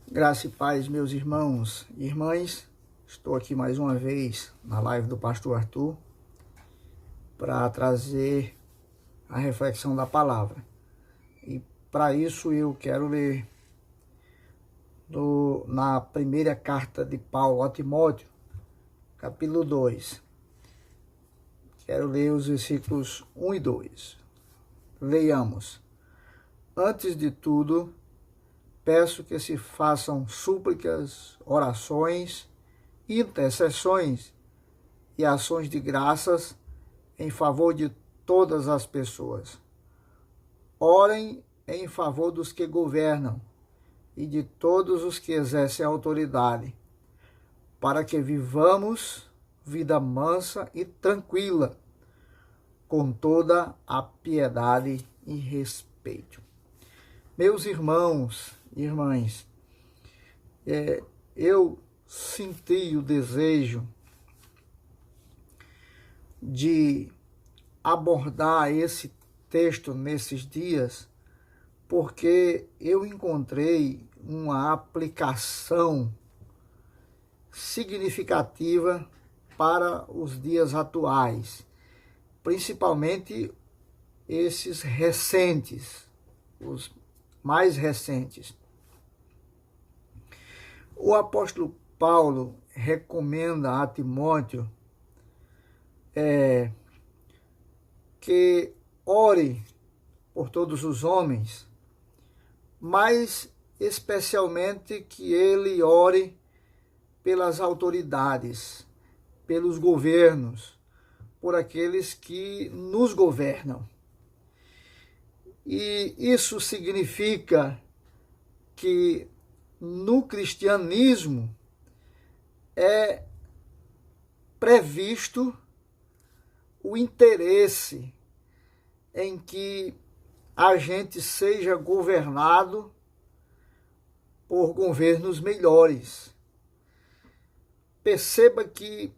Graça e paz, meus irmãos e irmãs. Estou aqui mais uma vez na live do pastor Arthur para trazer a reflexão da palavra. E para isso eu quero ler na primeira carta de Paulo a Timóteo, capítulo 2. Quero ler os versículos 1 e 2. Leiamos. Antes de tudo, peço que se façam súplicas, orações, intercessões e ações de graças em favor de todas as pessoas. Orem em favor dos que governam e de todos os que exercem autoridade, para que vivamos vida mansa e tranquila, com toda a piedade e respeito. Meus irmãos e irmãs, eu senti o desejo de abordar esse texto nesses dias, porque eu encontrei uma aplicação significativa para os dias atuais, principalmente esses recentes, os mais recentes. O apóstolo Paulo recomenda a Timóteo que ore por todos os homens, mas especialmente que ele ore pelas autoridades, pelos governos, por aqueles que nos governam. E isso significa que no cristianismo é previsto o interesse em que a gente seja governado por governos melhores. Perceba que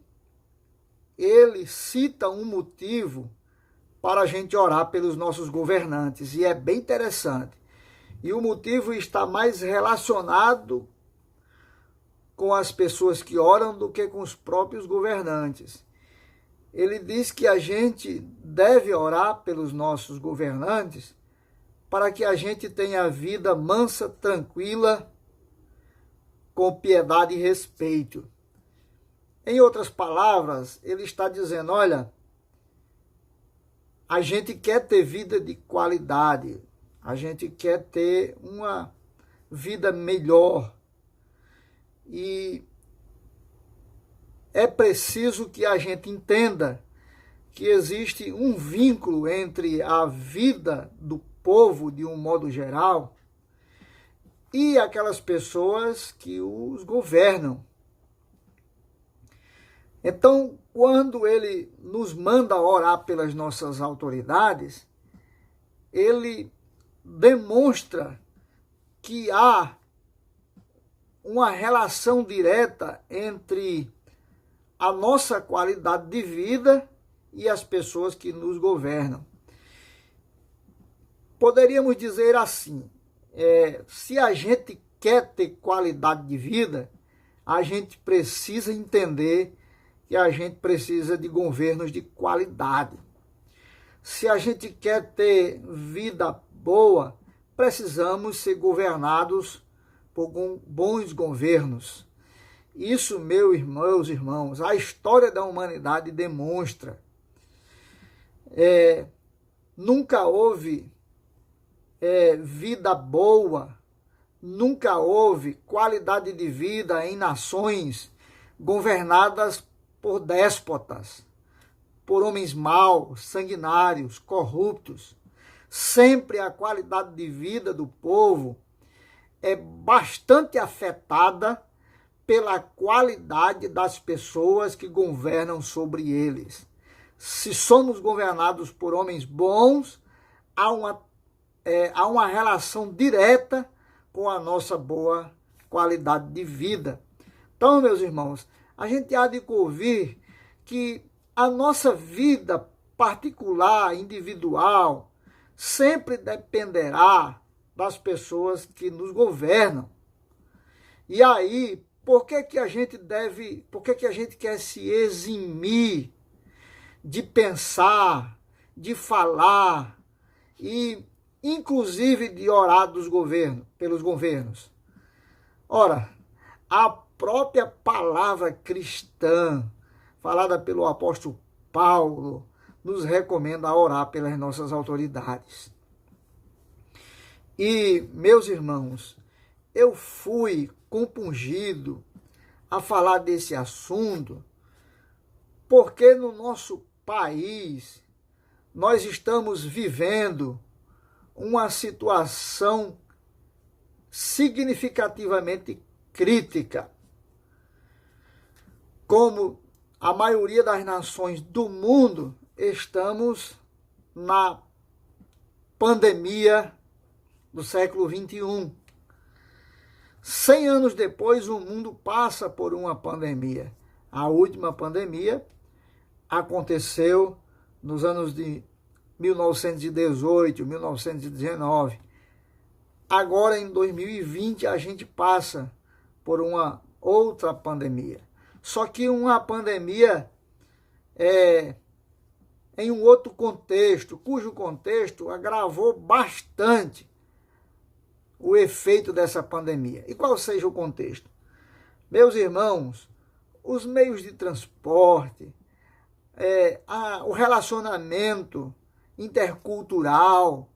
ele cita um motivo para a gente orar pelos nossos governantes, e é bem interessante. E o motivo está mais relacionado com as pessoas que oram do que com os próprios governantes. Ele diz que a gente deve orar pelos nossos governantes para que a gente tenha vida mansa, tranquila, com piedade e respeito. Em outras palavras, ele está dizendo, olha, a gente quer ter vida de qualidade, a gente quer ter uma vida melhor. E é preciso que a gente entenda que existe um vínculo entre a vida do povo, de um modo geral, e aquelas pessoas que os governam. Então, quando ele nos manda orar pelas nossas autoridades, ele demonstra que há uma relação direta entre a nossa qualidade de vida e as pessoas que nos governam. Poderíamos dizer assim, se a gente quer ter qualidade de vida, a gente precisa entender que a gente precisa de governos de qualidade. Se a gente quer ter vida boa, precisamos ser governados por bons governos. Isso, meus irmãos, a história da humanidade demonstra. Nunca houve vida boa, nunca houve qualidade de vida em nações governadas por déspotas, por homens maus, sanguinários, corruptos. Sempre a qualidade de vida do povo é bastante afetada pela qualidade das pessoas que governam sobre eles. Se somos governados por homens bons, há uma relação direta com a nossa boa qualidade de vida. Então, meus irmãos, a gente há de ouvir que a nossa vida particular, individual, sempre dependerá das pessoas que nos governam. E aí, por que que a gente quer se eximir de pensar, de falar e inclusive de orar pelos governos? Ora, a própria palavra cristã, falada pelo apóstolo Paulo, nos recomenda orar pelas nossas autoridades. E, meus irmãos, eu fui compungido a falar desse assunto porque no nosso país nós estamos vivendo uma situação significativamente crítica. Como a maioria das nações do mundo, estamos na pandemia do século XXI. 100 anos depois, o mundo passa por uma pandemia. A última pandemia aconteceu nos anos de 1918, 1919. Agora, em 2020, a gente passa por uma outra pandemia. Só que uma pandemia em um outro contexto, cujo contexto agravou bastante o efeito dessa pandemia. E qual seja o contexto? Meus irmãos, os meios de transporte, o relacionamento intercultural,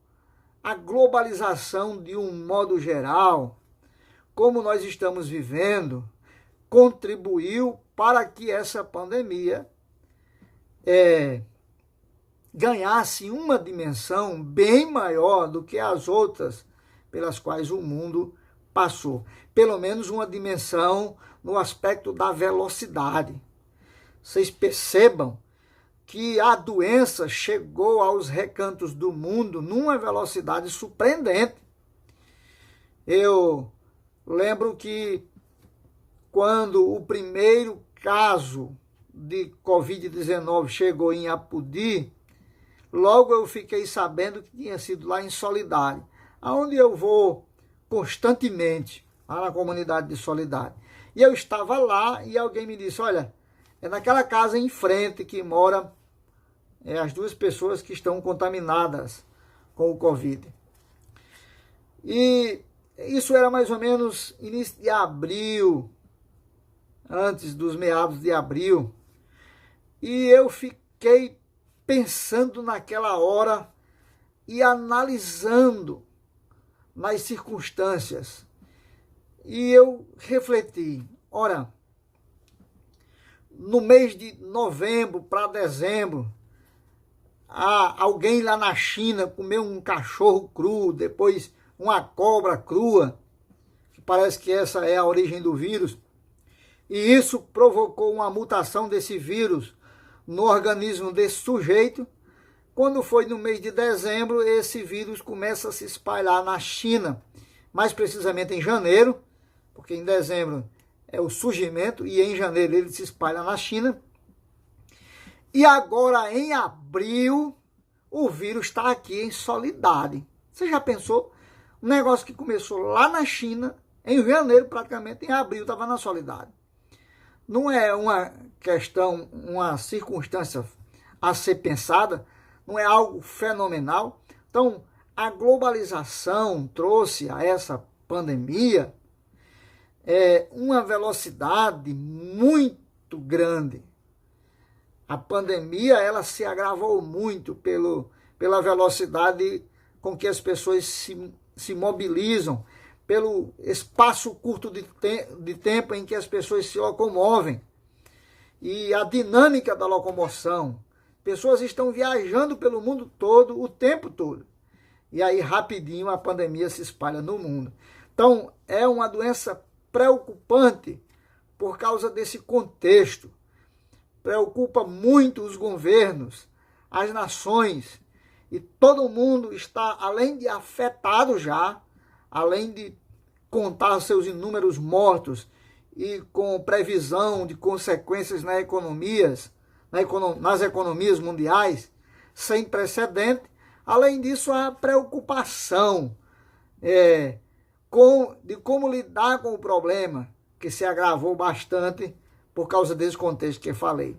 a globalização de um modo geral, como nós estamos vivendo, contribuiu para que essa pandemia ganhasse uma dimensão bem maior do que as outras pelas quais o mundo passou. Pelo menos uma dimensão no aspecto da velocidade. Vocês percebam que a doença chegou aos recantos do mundo numa velocidade surpreendente. Eu lembro que quando o primeiro caso de Covid-19 chegou em Apodi, logo eu fiquei sabendo que tinha sido lá em Soledade, aonde eu vou constantemente, lá na comunidade de Soledade. E eu estava lá e alguém me disse, olha, é naquela casa em frente que moram as duas pessoas que estão contaminadas com o Covid. E isso era mais ou menos início de abril, antes dos meados de abril. E eu fiquei pensando naquela hora e analisando nas circunstâncias. E eu refleti, ora, no mês de novembro para dezembro, alguém lá na China comeu um cachorro cru, depois uma cobra crua, que parece que essa é a origem do vírus, e isso provocou uma mutação desse vírus no organismo desse sujeito. Quando foi no mês de dezembro, esse vírus começa a se espalhar na China, mais precisamente em janeiro, porque em dezembro é o surgimento e em janeiro ele se espalha na China. E agora em abril, o vírus está aqui em Soledade. Você já pensou? Um negócio que começou lá na China, em janeiro praticamente, em abril estava na Soledade. Não é uma questão, uma circunstância a ser pensada, não é algo fenomenal. Então, a globalização trouxe a essa pandemia uma velocidade muito grande. A pandemia ela se agravou muito pela velocidade com que as pessoas se mobilizam, pelo espaço curto de tempo em que as pessoas se locomovem e a dinâmica da locomoção. Pessoas estão viajando pelo mundo todo, o tempo todo. E aí, rapidinho, a pandemia se espalha no mundo. Então, é uma doença preocupante por causa desse contexto. Preocupa muito os governos, as nações, e todo mundo está, além de afetado já, além de contar seus inúmeros mortos e com previsão de consequências nas economias mundiais, sem precedente. Além disso, a preocupação como lidar com o problema, que se agravou bastante por causa desse contexto que eu falei.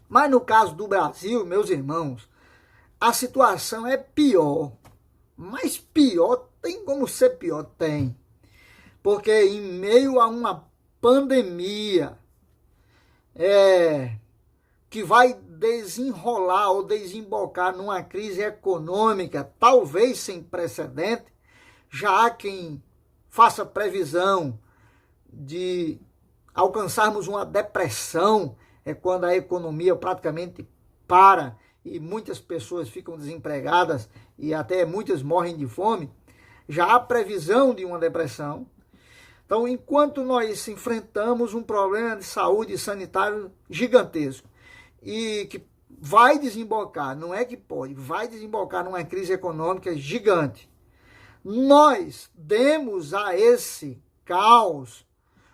Mas no caso do Brasil, meus irmãos, a situação é pior. Mas pior, tem como ser pior? Tem. Porque em meio a uma pandemia que vai desenrolar ou desembocar numa crise econômica, talvez sem precedente, já há quem faça previsão de alcançarmos uma depressão, é quando a economia praticamente para e muitas pessoas ficam desempregadas e até muitas morrem de fome. Já há previsão de uma depressão. Então, enquanto nós enfrentamos um problema de saúde sanitário gigantesco e que vai desembocar, não é que pode, vai desembocar numa crise econômica gigante, nós demos a esse caos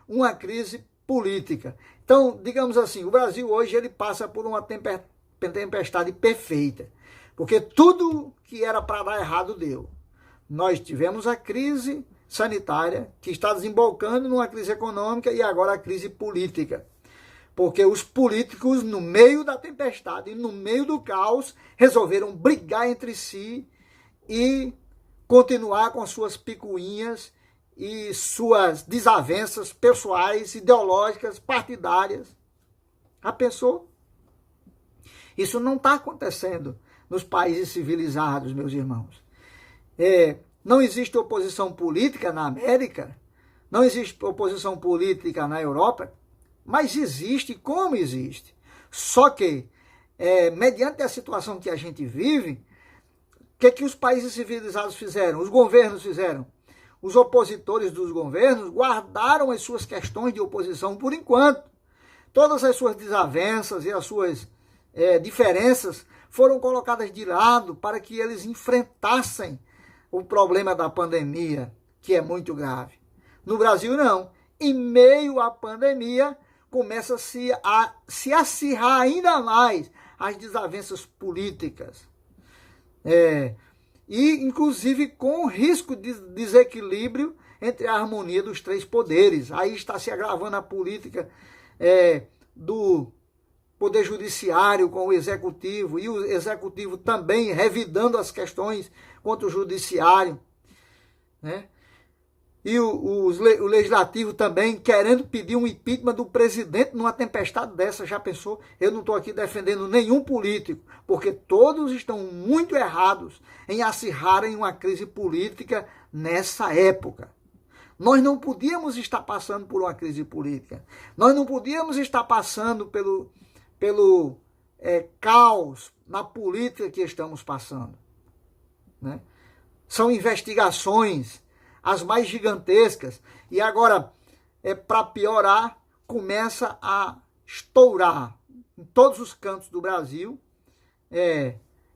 uma crise política. Então, digamos assim, o Brasil hoje ele passa por uma tempestade perfeita, porque tudo que era para dar errado deu. Nós tivemos a crise sanitária, que está desembocando numa crise econômica e agora a crise política. Porque os políticos, no meio da tempestade, no meio do caos, resolveram brigar entre si e continuar com suas picuinhas e suas desavenças pessoais, ideológicas, partidárias. Já pensou? Isso não está acontecendo nos países civilizados, meus irmãos. Não existe oposição política na América, não existe oposição política na Europa, mas existe como existe. Só que, mediante a situação que a gente vive, o que os países civilizados fizeram? Os governos fizeram? Os opositores dos governos guardaram as suas questões de oposição por enquanto. Todas as suas desavenças e as suas diferenças foram colocadas de lado para que eles enfrentassem o problema da pandemia, que é muito grave. No Brasil, não. Em meio à pandemia, começa-se a se acirrar ainda mais as desavenças políticas. E, inclusive, com risco de desequilíbrio entre a harmonia dos três poderes. Aí está se agravando a política do Poder Judiciário com o Executivo, e o Executivo também revidando as questões contra o Judiciário, né? E o Legislativo também querendo pedir um impeachment do presidente numa tempestade dessa. Já pensou? Eu não estou aqui defendendo nenhum político, porque todos estão muito errados em acirrarem uma crise política nessa época. Nós não podíamos estar passando por uma crise política. Nós não podíamos estar passando pelo caos na política que estamos passando, né? São investigações as mais gigantescas, e agora, para piorar, começa a estourar em todos os cantos do Brasil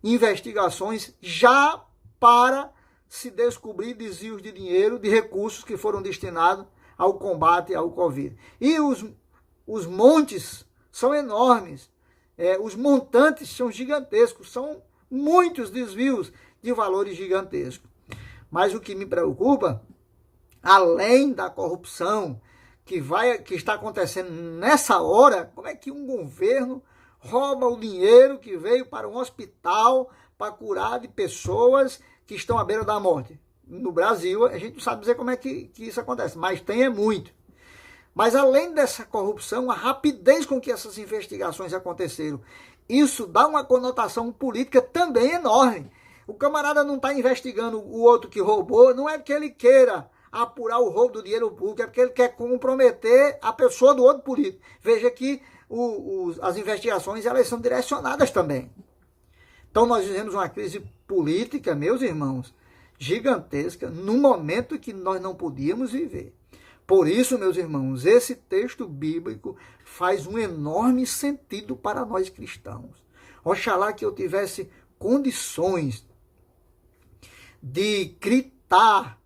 investigações já para se descobrir desvios de dinheiro, de recursos que foram destinados ao combate ao Covid. E os montes são enormes, os montantes são gigantescos, são muitos desvios de valores gigantescos. Mas o que me preocupa, além da corrupção que está acontecendo nessa hora, como é que um governo rouba o dinheiro que veio para um hospital para curar de pessoas que estão à beira da morte? No Brasil, a gente não sabe dizer como é que isso acontece, mas tem muito. Mas além dessa corrupção, a rapidez com que essas investigações aconteceram, isso dá uma conotação política também enorme. O camarada não está investigando o outro que roubou, não é porque ele queira apurar o roubo do dinheiro público, é porque ele quer comprometer a pessoa do outro político. Veja que as investigações elas são direcionadas também. Então nós vivemos uma crise política, meus irmãos, gigantesca, num momento que nós não podíamos viver. Por isso, meus irmãos, esse texto bíblico faz um enorme sentido para nós cristãos. Oxalá que eu tivesse condições de gritar,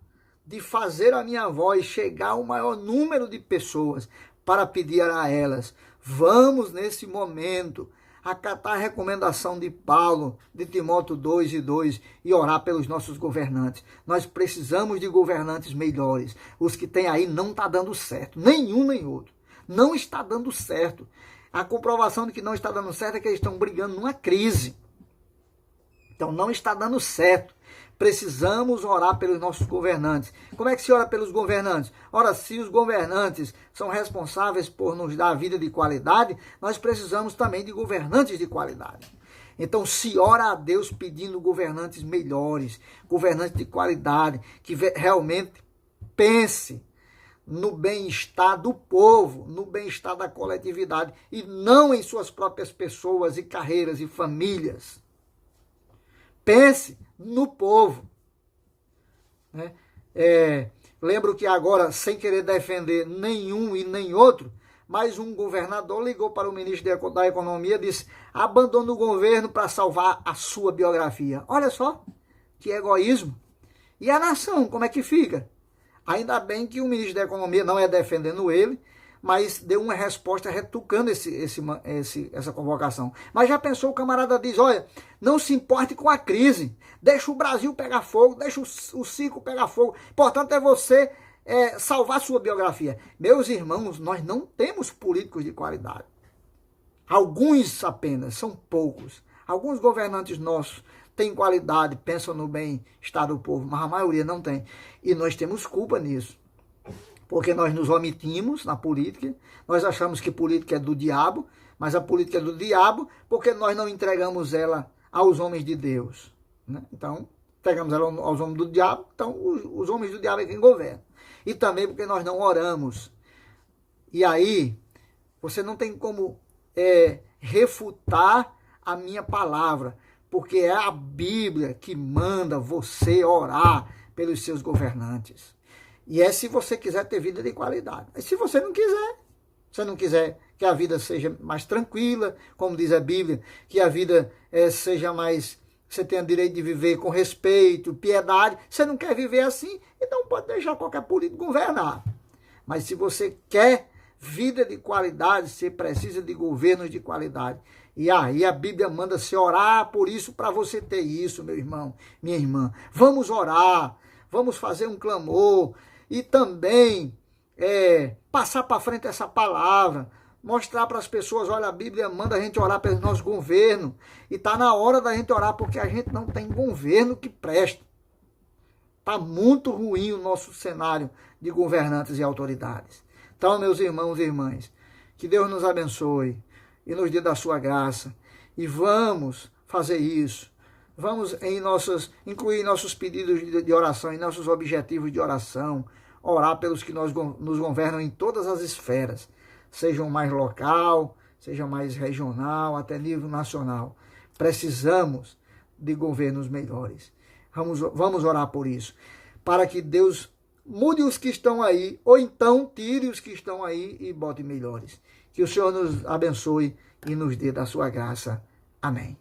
de fazer a minha voz chegar ao maior número de pessoas para pedir a elas: vamos nesse momento acatar a recomendação de Paulo, de Timóteo 2:2, e orar pelos nossos governantes. Nós precisamos de governantes melhores. Os que tem aí não está dando certo, nenhum nem outro. Não está dando certo. A comprovação de que não está dando certo é que eles estão brigando numa crise. Então não está dando certo. Precisamos orar pelos nossos governantes. Como é que se ora pelos governantes? Ora, se os governantes são responsáveis por nos dar vida de qualidade, nós precisamos também de governantes de qualidade. Então se ora a Deus pedindo governantes melhores, governantes de qualidade, que realmente pense no bem-estar do povo, no bem-estar da coletividade, e não em suas próprias pessoas e carreiras e famílias. Pense no povo. Né? Lembro que agora, sem querer defender nenhum e nem outro, mas um governador ligou para o ministro da Economia e disse: abandone o governo para salvar a sua biografia. Olha só, que egoísmo. E a nação, como é que fica? Ainda bem que o ministro da Economia, não é defendendo ele, mas deu uma resposta retrucando essa convocação. Mas já pensou, o camarada diz: olha, não se importe com a crise, deixa o Brasil pegar fogo, deixa o circo pegar fogo, importante é você salvar sua biografia. Meus irmãos, nós não temos políticos de qualidade. Alguns apenas, são poucos. Alguns governantes nossos têm qualidade, pensam no bem-estar do povo, mas a maioria não tem. E nós temos culpa nisso. Porque nós nos omitimos na política, nós achamos que política é do diabo, mas a política é do diabo porque nós não entregamos ela aos homens de Deus. Né? Então, entregamos ela aos homens do diabo, então os homens do diabo é quem governa. E também porque nós não oramos. E aí, você não tem como refutar a minha palavra, porque é a Bíblia que manda você orar pelos seus governantes. E é se você quiser ter vida de qualidade. Mas se você não quiser que a vida seja mais tranquila, como diz a Bíblia, que a vida seja mais, você tenha direito de viver com respeito, piedade, você não quer viver assim, então pode deixar qualquer político governar. Mas se você quer vida de qualidade, você precisa de governos de qualidade. E aí a Bíblia manda se orar por isso, para você ter isso, meu irmão, minha irmã. Vamos orar, vamos fazer um clamor e também passar para frente essa palavra, mostrar para as pessoas: olha, a Bíblia manda a gente orar pelo nosso governo, e está na hora da gente orar, porque a gente não tem governo que presta. Está muito ruim o nosso cenário de governantes e autoridades. Então, meus irmãos e irmãs, que Deus nos abençoe e nos dê da sua graça, e vamos fazer isso. Vamos incluir nossos pedidos de oração, em nossos objetivos de oração, orar pelos que nos governam em todas as esferas, sejam mais local, sejam mais regional, até nível nacional. Precisamos de governos melhores. Vamos orar por isso, para que Deus mude os que estão aí, ou então tire os que estão aí e bote melhores. Que o Senhor nos abençoe e nos dê da sua graça. Amém.